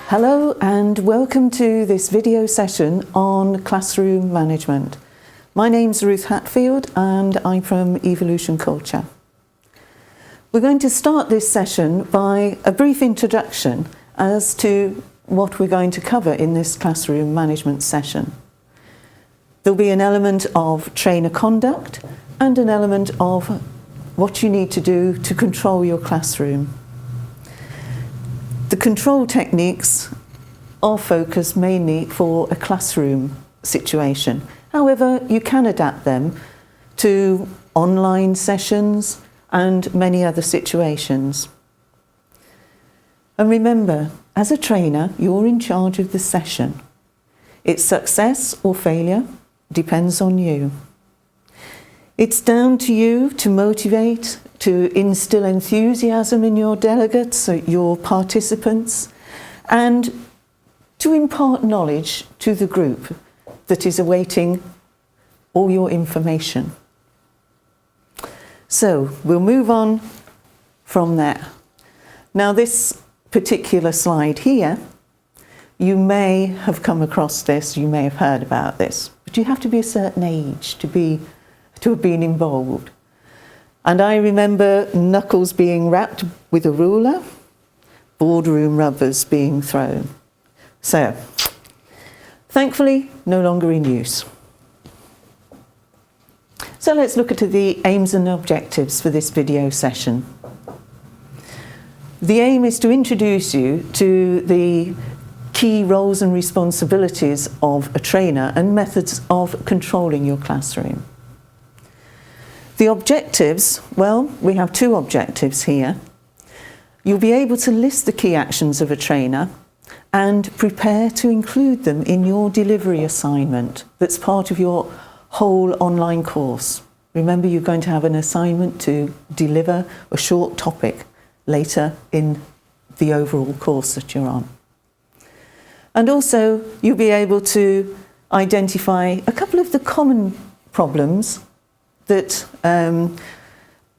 Hello and welcome to this video session on classroom management. My name's Ruth Hatfield and I'm from Evolution Culture. We're going to start this session by a brief introduction as to what we're going to cover in this classroom management session. There'll be an element of trainer conduct and an element of what you need to do to control your classroom. The control techniques are focused mainly for a classroom situation. However, you can adapt them to online sessions and many other situations. And remember, as a trainer, you're in charge of the session. Its success or failure depends on you. It's down to you to motivate, to instill enthusiasm in your delegates, your participants, and to impart knowledge to the group that is awaiting all your information. So we'll move on from there. Now this particular slide here, you may have come across this, you may have heard about this, but you have to be a certain age to have been involved. And I remember knuckles being wrapped with a ruler, boardroom rubbers being thrown. So, thankfully, no longer in use. So let's look at the aims and objectives for this video session. The aim is to introduce you to the key roles and responsibilities of a trainer and methods of controlling your classroom. The objectives, well, we have two objectives here. You'll be able to list the key actions of a trainer and prepare to include them in your delivery assignment that's part of your whole online course. Remember, you're going to have an assignment to deliver a short topic later in the overall course that you're on. And also, you'll be able to identify a couple of the common problems that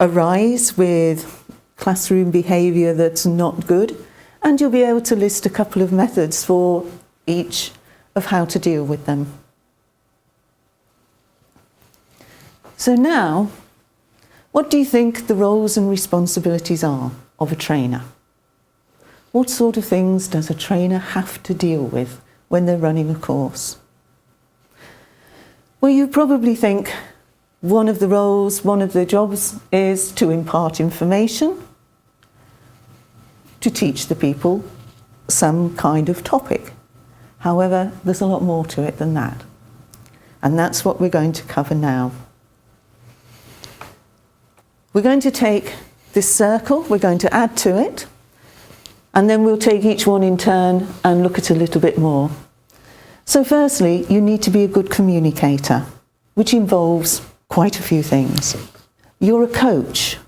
arise with classroom behaviour that's not good, and you'll be able to list a couple of methods for each of how to deal with them. So now, what do you think the roles and responsibilities are of a trainer? What sort of things does a trainer have to deal with when they're running a course? Well, you probably think one of the roles, one of the jobs is to impart information, to teach the people some kind of topic. However, there's a lot more to it than that. And that's what we're going to cover now. We're going to take this circle, we're going to add to it, and then we'll take each one in turn and look at a little bit more. So firstly, you need to be a good communicator, which involves quite a few things. You're a coach.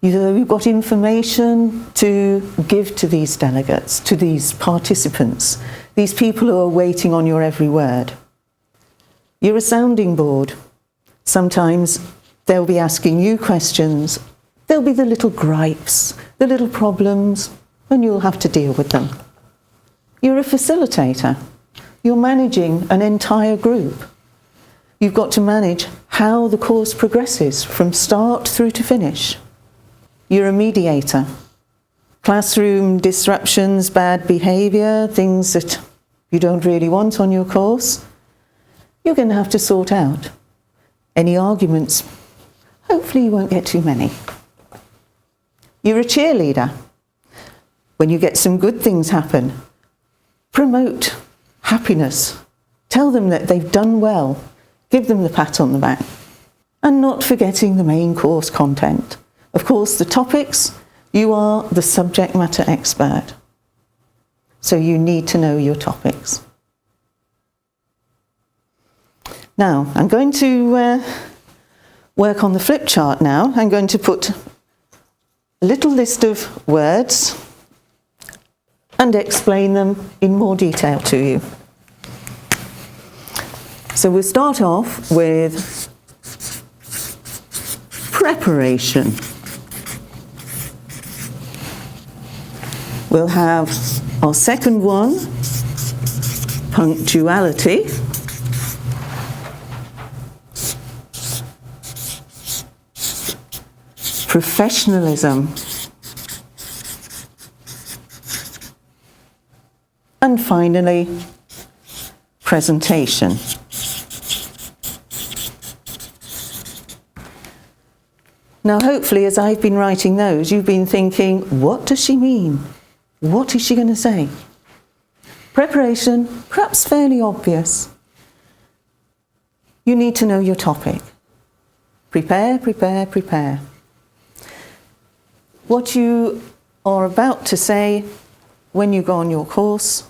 You've got information to give to these delegates, to these participants, these people who are waiting on your every word. You're a sounding board. Sometimes they'll be asking you questions. There'll be the little gripes, the little problems, and you'll have to deal with them. You're a facilitator. You're managing an entire group. You've got to manage how the course progresses from start through to finish. You're a mediator. Classroom disruptions, bad behaviour, things that you don't really want on your course, you're going to have to sort out. Any arguments, hopefully you won't get too many. You're a cheerleader. When you get some good things happen, promote happiness. Tell them that they've done well. Give them the pat on the back. And not forgetting the main course content. Of course, the topics, you are the subject matter expert. So you need to know your topics. Now, I'm going to work on the flip chart now. I'm going to put a little list of words and explain them in more detail to you. So we'll start off with preparation. We'll have Our second one, punctuality. Professionalism. And finally, presentation. Now, hopefully, as I've been writing those, you've been thinking, what does she mean? What is she going to say? Preparation, perhaps fairly obvious. You need to know your topic. Prepare, prepare, prepare. What you are about to say when you go on your course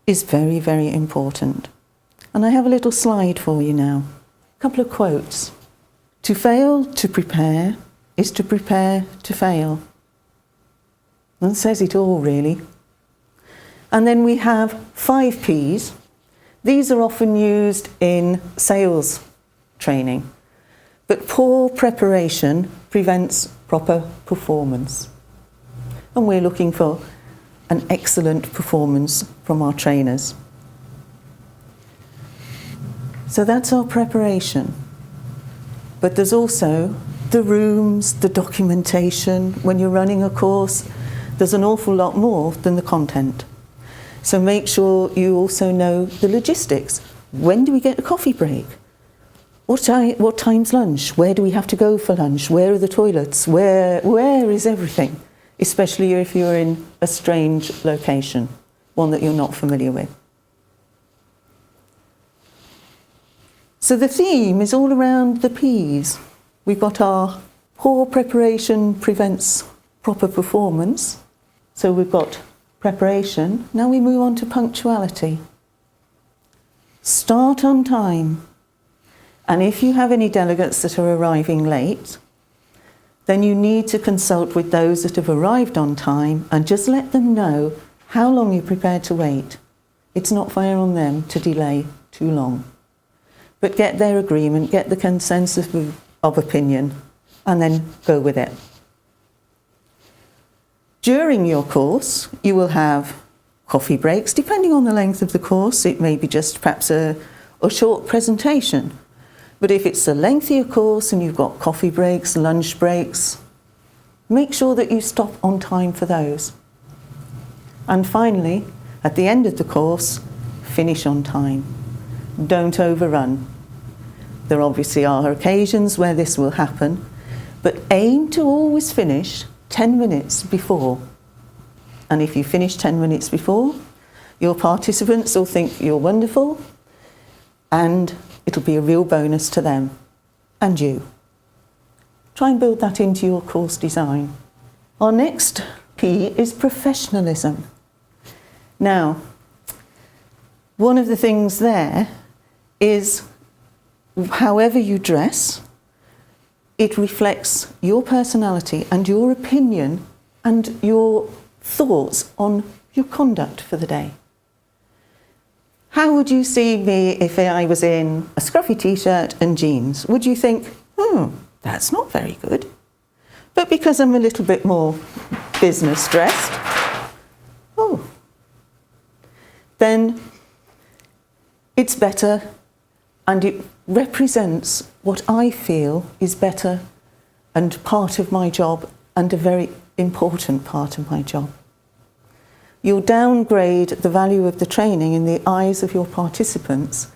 is very, very important. And I have a little slide for you now. A couple of quotes. To fail to prepare is to prepare to fail. That says it all, really. And then we have 5 Ps. These are often used in sales training. But poor preparation prevents proper performance. And we're looking for an excellent performance from our trainers. So that's our preparation. But there's also the rooms, the documentation. When you're running a course, there's an awful lot more than the content. So make sure you also know the logistics. When do we get a coffee break? What time's lunch? Where do we have to go for lunch? Where are the toilets? Where is everything? Especially if you're in a strange location, one that you're not familiar with. So the theme is all around the P's. We've got our poor preparation prevents proper performance. So we've got preparation. Now we move on to punctuality. Start on time. And if you have any delegates that are arriving late, then you need to consult with those that have arrived on time and just let them know how long you're prepared to wait. It's not fair on them to delay too long. But get their agreement, get the consensus of opinion, and then go with it. During your course, you will have coffee breaks. Depending on the length of the course, it may be just perhaps a short presentation. But if it's a lengthier course and you've got coffee breaks, lunch breaks, make sure that you stop on time for those. And finally, at the end of the course, finish on time. Don't overrun. There obviously are occasions where this will happen, but aim to always finish 10 minutes before. And if you finish 10 minutes before, your participants will think you're wonderful, and it'll be a real bonus to them and you. Try and build that into your course design. Our next P is professionalism. Now, one of the things there is however you dress, it reflects your personality and your opinion and your thoughts on your conduct for the day. How would you see me if I was in a scruffy t-shirt and jeans? Would you think, that's not very good? But because I'm a little bit more business dressed, then it's better and it represents what I feel is better and part of my job and a very important part of my job. You'll downgrade the value of the training in the eyes of your participants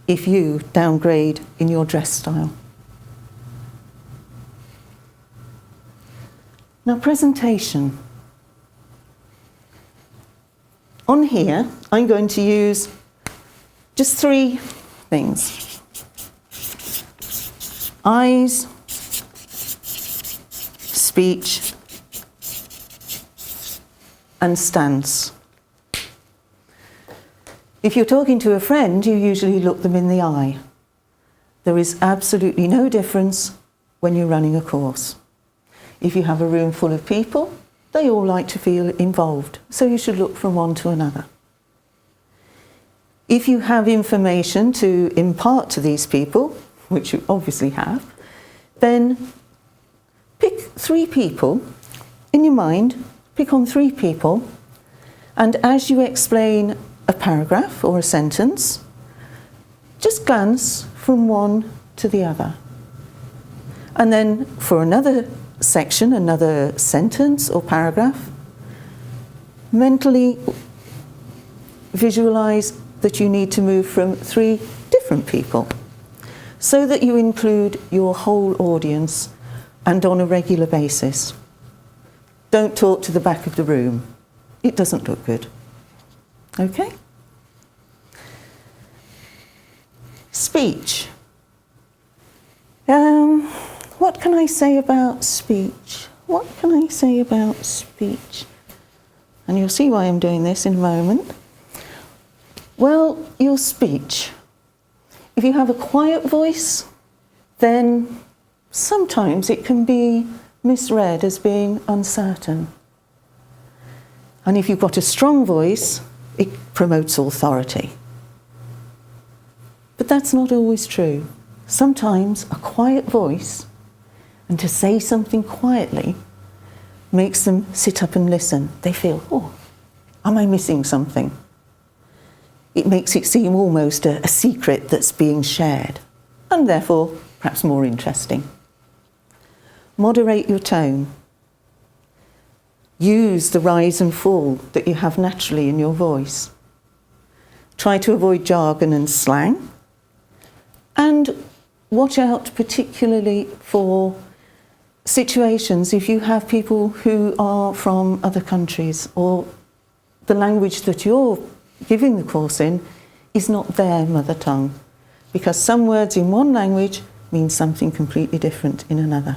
if you downgrade in your dress style. Now, presentation. On here, I'm going to use just 3 things. Eyes, speech, and stance. If you're talking to a friend, you usually look them in the eye. There is absolutely no difference when you're running a course. If you have a room full of people, they all like to feel involved, so you should look from one to another. If you have information to impart to these people, which you obviously have, then pick 3 people in your mind, pick on 3 people And as you explain a paragraph or a sentence, just glance from one to the other. And then for another section, another sentence or paragraph, mentally visualize that you need to move from 3 different people so that you include your whole audience and on a regular basis. Don't talk to the back of the room. It doesn't look good. Okay? Speech. What can I say about speech? What can I say about speech? And you'll see why I'm doing this in a moment. Well, your speech. If you have a quiet voice, then sometimes it can be misread as being uncertain. And if you've got a strong voice, it promotes authority. But that's not always true. Sometimes a quiet voice, and to say something quietly, makes them sit up and listen. They feel, oh, am I missing something? It makes it seem almost a secret that's being shared, and therefore perhaps more interesting. Moderate your tone. Use the rise and fall that you have naturally in your voice. Try to avoid jargon and slang. And watch out particularly for situations if you have people who are from other countries or the language that you're giving the course in is not their mother tongue, because some words in one language mean something completely different in another.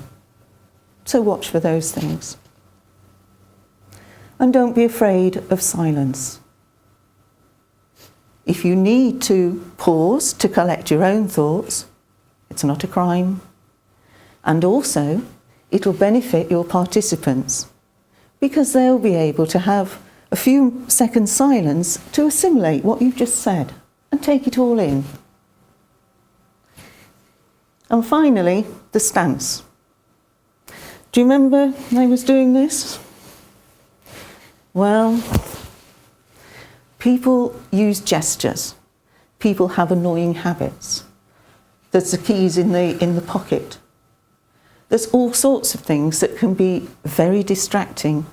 So watch for those things. And don't be afraid of silence. If you need to pause to collect your own thoughts, it's not a crime. And also, it'll benefit your participants because they'll be able to have a few seconds silence to assimilate what you've just said and take it all in. And finally, the stance. Do you remember I was doing this? Well, people use gestures. People have annoying habits. There's the keys in the pocket. There's all sorts of things that can be very distracting.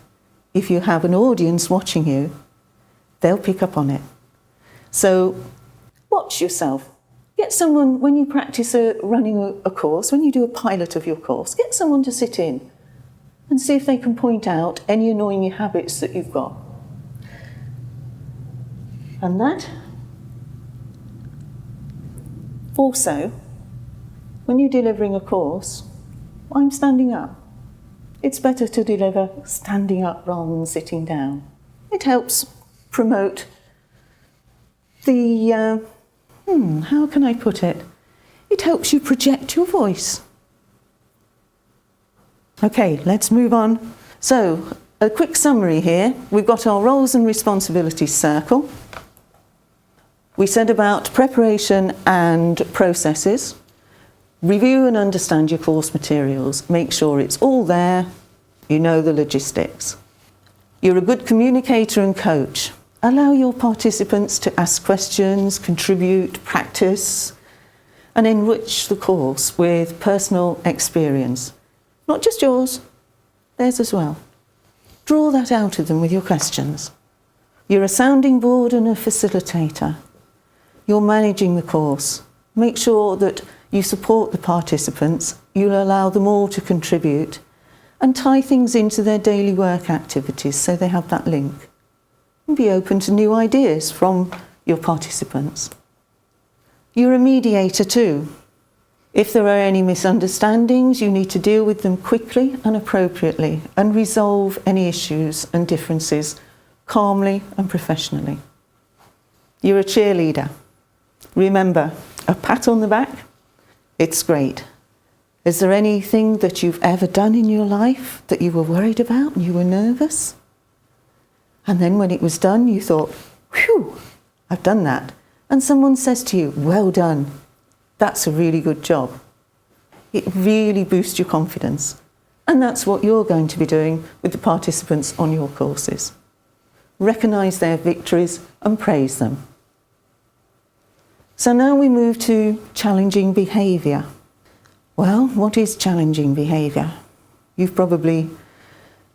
If you have an audience watching you, they'll pick up on it. So watch yourself. Get someone, when you practice running a course, when you do a pilot of your course, get someone to sit in and see if they can point out any annoying habits that you've got. And that. Also, when you're delivering a course, I'm standing up. It's better to deliver standing up rather than sitting down. It helps promote the, how can I put it? It helps you project your voice. Okay, let's move on. So, a quick summary here. We've got our roles and responsibilities circle. We said about preparation and processes. Review and understand your course materials. Make sure it's all there. You know the logistics. You're a good communicator and coach. Allow your participants to ask questions, contribute, practice, and enrich the course with personal experience. Not just yours, theirs as well. Draw that out of them with your questions. You're a sounding board and a facilitator. You're managing the course. Make sure that you support the participants, you'll allow them all to contribute, and tie things into their daily work activities so they have that link. And be open to new ideas from your participants. You're a mediator too. If there are any misunderstandings, you need to deal with them quickly and appropriately and resolve any issues and differences calmly and professionally. You're a cheerleader. Remember, a pat on the back, it's great. Is there anything that you've ever done in your life that you were worried about and you were nervous? And then when it was done, you thought, whew, I've done that. And someone says to you, well done. That's a really good job. It really boosts your confidence. And that's what you're going to be doing with the participants on your courses. recognise their victories and praise them. So now we move to challenging behaviour. Well, what is challenging behaviour? You've probably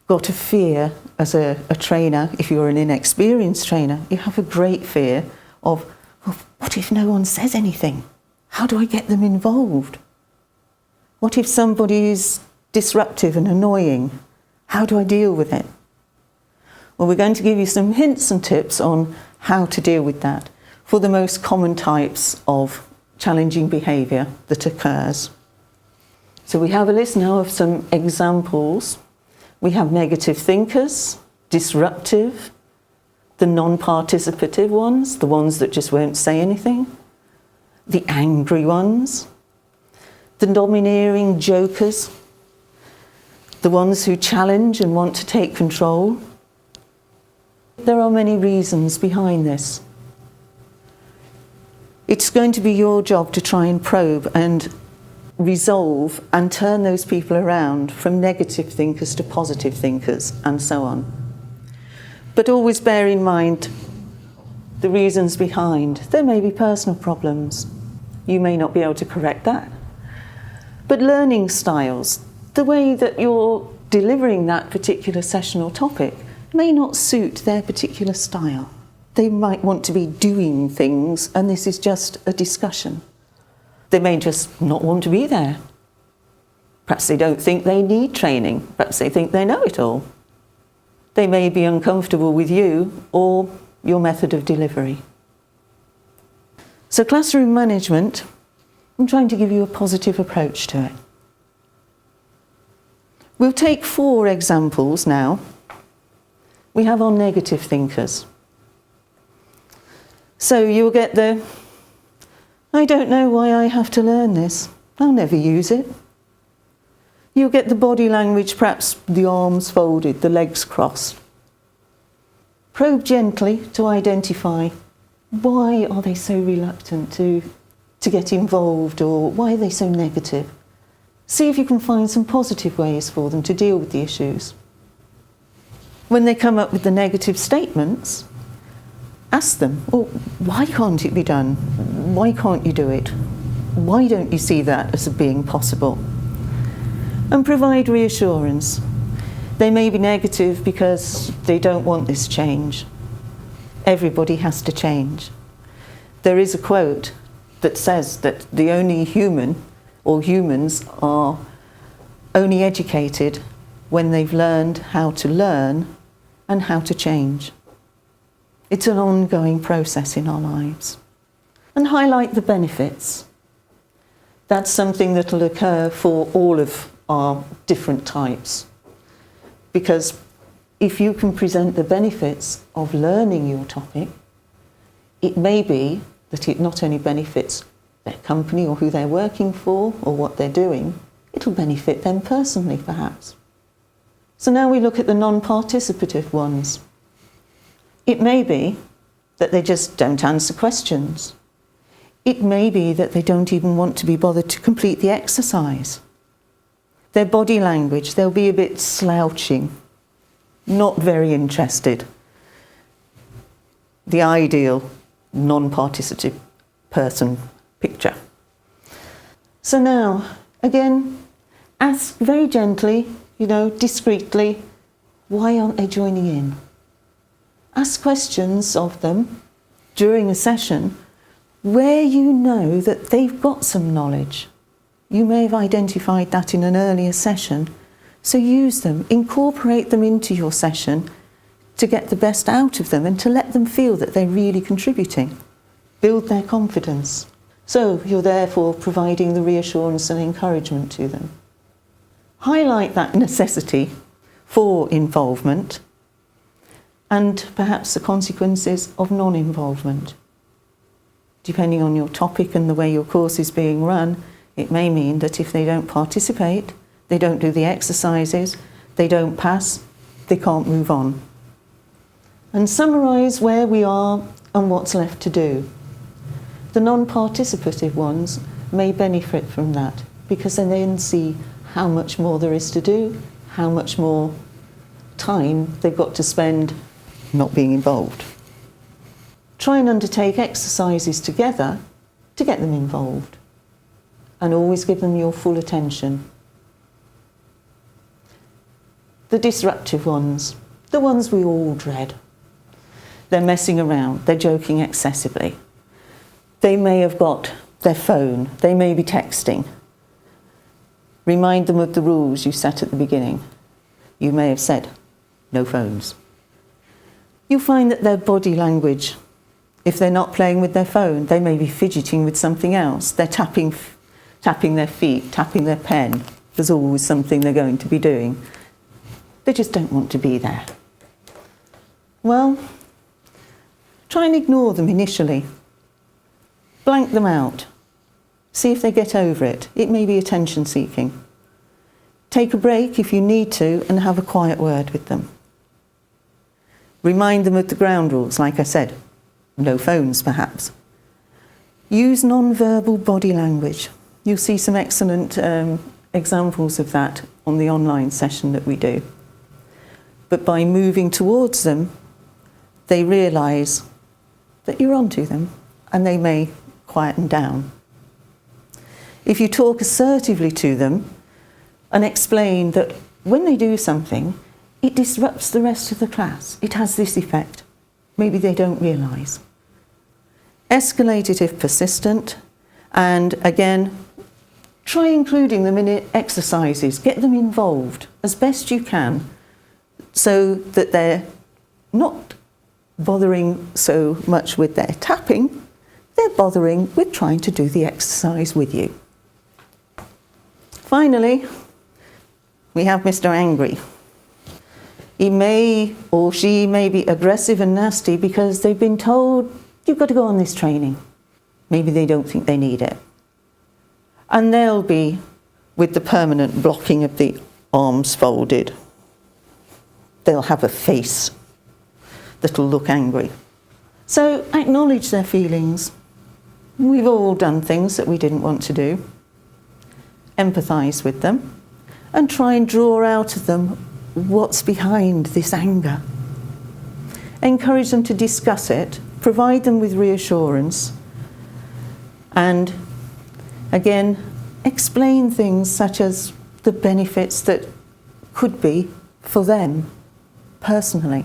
got a fear as a trainer. If you're an inexperienced trainer, you have a great fear of, well, what if no one says anything? How do I get them involved? What if somebody is disruptive and annoying? How do I deal with it? Well, we're going to give you some hints and tips on how to deal with that for the most common types of challenging behaviour that occurs. So we have a list now of some examples. We have negative thinkers, disruptive, the non-participative ones, the ones that just won't say anything, the angry ones, the domineering jokers, the ones who challenge and want to take control. There are many reasons behind this. It's going to be your job to try and probe and resolve and turn those people around from negative thinkers to positive thinkers and so on. But always bear in mind the reasons behind. There may be personal problems. You may not be able to correct that. But learning styles, the way that you're delivering that particular session or topic may not suit their particular style. They might want to be doing things and this is just a discussion. They may just not want to be there. Perhaps they don't think they need training. Perhaps they think they know it all. They may be uncomfortable with you or your method of delivery. So classroom management, I'm trying to give you a positive approach to it. We'll take 4 examples now. We have our negative thinkers. So you'll get the, I don't know why I have to learn this. I'll never use it. You'll get the body language, perhaps the arms folded, the legs crossed. Probe gently to identify why are they so reluctant to get involved, or why are they so negative. See if you can find some positive ways for them to deal with the issues. When they come up with the negative statements, ask them, well, why can't it be done? Why can't you do it? Why don't you see that as being possible? And provide reassurance. They may be negative because they don't want this change. Everybody has to change. There is a quote that says that the only human, or humans, are only educated when they've learned how to learn and how to change. It's an ongoing process in our lives. And highlight the benefits. That's something that will occur for all of our different types. Because if you can present the benefits of learning your topic, it may be that it not only benefits their company or who they're working for or what they're doing, it'll benefit them personally perhaps. So now we look at the non-participative ones. It may be that they just don't answer questions. It may be that they don't even want to be bothered to complete the exercise. Their body language, they'll be a bit slouching, not very interested. The ideal non-participative person picture. So now, again, ask very gently, discreetly, why aren't they joining in? Ask questions of them during a session where you know that they've got some knowledge. You may have identified that in an earlier session, so use them, incorporate them into your session to get the best out of them and to let them feel that they're really contributing. Build their confidence. So you're therefore providing the reassurance and encouragement to them. Highlight that necessity for involvement and perhaps the consequences of non-involvement. Depending on your topic and the way your course is being run, it may mean that if they don't participate, they don't do the exercises, they don't pass, they can't move on. And summarise where we are and what's left to do. The non-participative ones may benefit from that because they then see how much more there is to do, how much more time they've got to spend not being involved. Try and undertake exercises together to get them involved, and always give them your full attention. The disruptive ones, the ones we all dread. They're messing around, they're joking excessively. They may have got their phone, they may be texting. Remind them of the rules you set at the beginning. You may have said, no phones. You'll find that their body language, if they're not playing with their phone, they may be fidgeting with something else. They're tapping their feet, tapping their pen. There's always something they're going to be doing. They just don't want to be there. Well, try and ignore them initially. Blank them out. See if they get over it. It may be attention seeking. Take a break if you need to and have a quiet word with them. Remind them of the ground rules, like I said. No phones, perhaps. Use non-verbal body language. You'll see some excellent examples of that on the online session that we do. But by moving towards them, they realise that you're onto them and they may quieten down. If you talk assertively to them and explain that when they do something, it disrupts the rest of the class. It has this effect. Maybe they don't realise. Escalate it if persistent, and again, try including them in exercises. Get them involved as best you can so that they're not bothering so much with their tapping, they're bothering with trying to do the exercise with you. Finally, we have Mr. Angry. He may or she may be aggressive and nasty because they've been told, you've got to go on this training. Maybe they don't think they need it. And they'll be with the permanent blocking of the arms folded. They'll have a face that'll look angry. So acknowledge their feelings. We've all done things that we didn't want to do. Empathise with them and try and draw out of them what's behind this anger. Encourage them to discuss it, provide them with reassurance, and again, explain things such as the benefits that could be for them personally.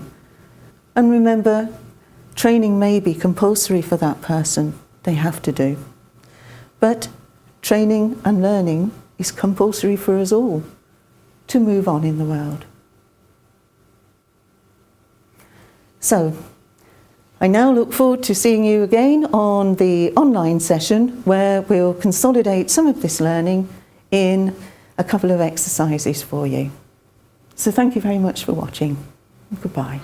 And remember, training may be compulsory for that person, they have to do. But training and learning is compulsory for us all to move on in the world. So, I now look forward to seeing you again on the online session where we'll consolidate some of this learning in a couple of exercises for you. So thank you very much for watching. Goodbye.